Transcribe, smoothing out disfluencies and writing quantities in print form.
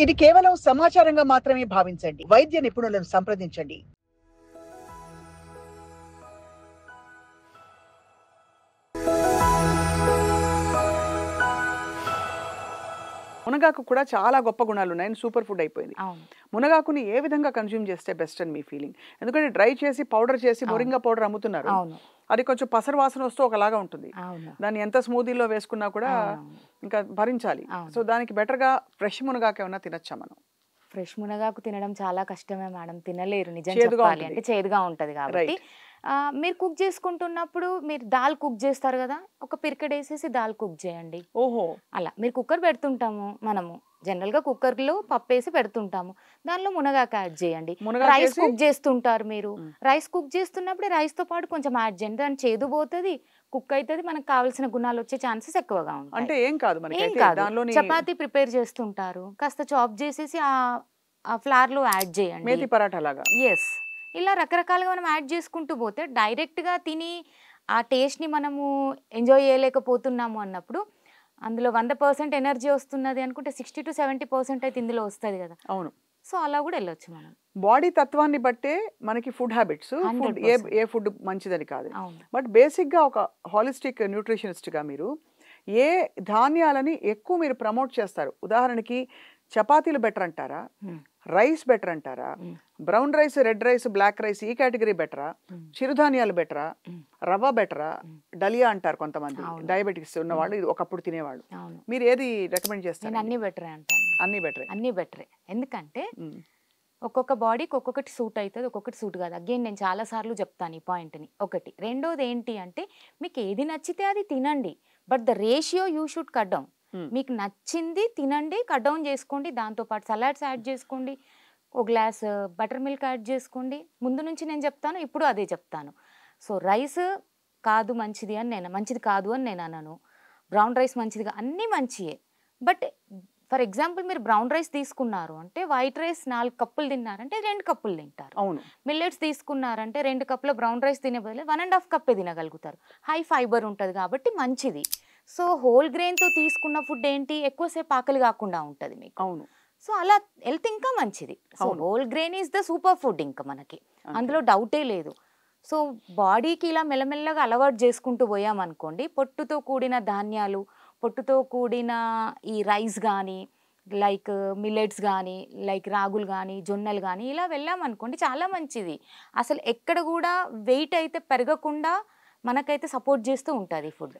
ఇది కేవలం సమాచారంగా మాత్రమే భావించండి. వైద్య నిపుణులను సంప్రదించండి. మునగాకు కూడా చాలా గొప్ప గుణాలు ఉన్నాయి. సూపర్ ఫుడ్ అయిపోయింది. అవును. మునగాకుని ఏ విధంగా కన్జ్యూమ్ చేస్తే బెస్ట్ అని మీ ఫీలింగ్? ఎందుకంటే డ్రై చేసి పౌడర్ చేసి మొరింగా పౌడర్ అమ్ముతున్నారు. అవును. అది కొంచెం పసరు వాసన వస్తూ ఒకలాగా ఉంటుంది. అవును. దాన్ని ఎంత స్మూదీలో వేసుకున్నా కూడా ఇంకా భరించాలి. సో దానికి బెటర్గా ఫ్రెష్ మునగాకు ఏమన్నా తినచ్చా మనం? ఫ్రెష్ మునగాకు తినడం చాలా కష్టమే మేడం. తినలేరు నిజం చేదుగా చెప్పాలి ఉంటుంది. అంటే. చేదుగా ఉంటది కాబట్టి మీరు కుక్ చేసుకుంటున్నప్పుడు మీరు దాల్ కుక్ చేస్తారు కదా, ఒక పిరికెడేసేసి దాల్ కుక్ చేయండి. ఓహో, అలా మీరు కుక్కర్ పెడుతుంటాము మనము. జనరల్గా కుక్కర్లో పప్పు వేసి పెడుతుంటాము, దానిలో మునగాకు యాడ్ చేయండి. రైస్ కుక్ చేస్తుంటారు మీరు, రైస్ కుక్ చేస్తున్నప్పుడు రైస్తో పాటు కొంచెం యాడ్ చేయండి. దాని చేదు పోతుంది, కుక్ అవుతుంది, మనకు కావాల్సిన గుణాలు వచ్చే ఛాన్సెస్ ఎక్కువగా ఉంటాయి. అంటే ఏం కాదు ఏం కాదు. చపాతీ ప్రిపేర్ చేస్తుంటారు, కాస్త చాప్ చేసేసి ఆ ఫ్లార్లో యాడ్ చేయండి. మేతి పరాఠా లాగా. ఎస్, ఇలా రకరకాలుగా మనం యాడ్ చేసుకుంటూ పోతే డైరెక్ట్గా తిని ఆ టేస్ట్ని మనము ఎంజాయ్ చేయలేకపోతున్నాము అన్నప్పుడు అందులో 100% ఎనర్జీ వస్తున్నది అనుకుంటే 60 to 70% అయితే ఇందులో వస్తుంది కదా. అవును. సో అలా కూడా వెళ్ళొచ్చు మనం. బాడీ తత్వాన్ని బట్టే మనకి ఫుడ్ హ్యాబిట్స్, ఏ ఫుడ్ మంచిదని కాదు. బట్ బేసిక్గా ఒక హాలిస్టిక్ న్యూట్రిషనిస్ట్గా మీరు ఏ ధాన్యాలని ఎక్కువ మీరు ప్రమోట్ చేస్తారు? ఉదాహరణకి చపాతీలు బెటర్ అంటారా, రైస్ బెటర్ అంటారా, brown rice, red rice, black rice ఈ కేటగిరీ బెటరా, చిరుధాన్యాలు బెటరా, రవ్వ బెటరా, డలియా అంటారు కొంతమంది డయాబెటిక్స్ ఉన్నవాళ్ళు, ఇది ఒకప్పుడు తినేవాళ్ళు. మీరు ఏది రికమెండ్ చేస్తారు? అన్ని బెటరే అంటాను. అన్ని బెటరే. ఎందుకంటే ఒక్కొక్క బాడీకి ఒక్కొక్కటి సూట్ అవుతుంది, ఒక్కొక్కటి సూట్ కాదు. అగైన్ నేను చాలాసార్లు చెప్తాను ఈ పాయింట్ని. ఒకటి. రెండోది ఏంటి అంటే మీకు ఏది నచ్చితే అది తినండి, but the ratio you should cut down. మీకు నచ్చింది తినండి, కట్ డౌన్ చేసుకోండి. దాంతోపాటు సలాడ్స్ యాడ్ చేసుకోండి, ఒక గ్లాస్ బటర్ మిల్క్ యాడ్ చేసుకోండి. ముందు నుంచి నేను చెప్తాను, ఇప్పుడు అదే చెప్తాను. సో రైస్ కాదు మంచిది కాదు అని నేను అన్నాను. బ్రౌన్ రైస్ మంచిదిగా, అన్నీ మంచియే. బట్ ఫర్ ఎగ్జాంపుల్ మీరు బ్రౌన్ రైస్ తీసుకున్నారు అంటే వైట్ రైస్ 4 కప్పులు తిన్నారంటే 2 కప్పులు తింటారు. అవును. మిల్లెట్స్ తీసుకున్నారంటే 2 కప్పుల బ్రౌన్ రైస్ తినే బదులు 1.5 కప్పే తినగలుగుతారు. హై ఫైబర్ ఉంటుంది కాబట్టి మంచిది. సో హోల్ గ్రెయిన్తో తీసుకున్న ఫుడ్ ఏంటి, ఎక్కువసేపు ఆకలి కాకుండా ఉంటుంది మీకు. అవును. సో అలా హెల్త్ ఇంకా మంచిది. So whole grain is the super food ఇంకా మనకి, అందులో డౌటే లేదు. సో బాడీకి ఇలా మెల్లమెల్లగా అలవాటు చేసుకుంటూ పోయామనుకోండి, పొట్టుతో కూడిన ధాన్యాలు, పొట్టుతో కూడిన ఈ రైస్ కానీ, లైక్ మిల్లెట్స్ కానీ, లైక్ రాగులు కానీ, జొన్నలు కానీ ఇలా వెళ్ళామనుకోండి చాలా మంచిది. అసలు ఎక్కడ కూడా వెయిట్ అయితే పెరగకుండా మనకైతే సపోర్ట్ చేస్తూ ఉంటుంది ఫుడ్.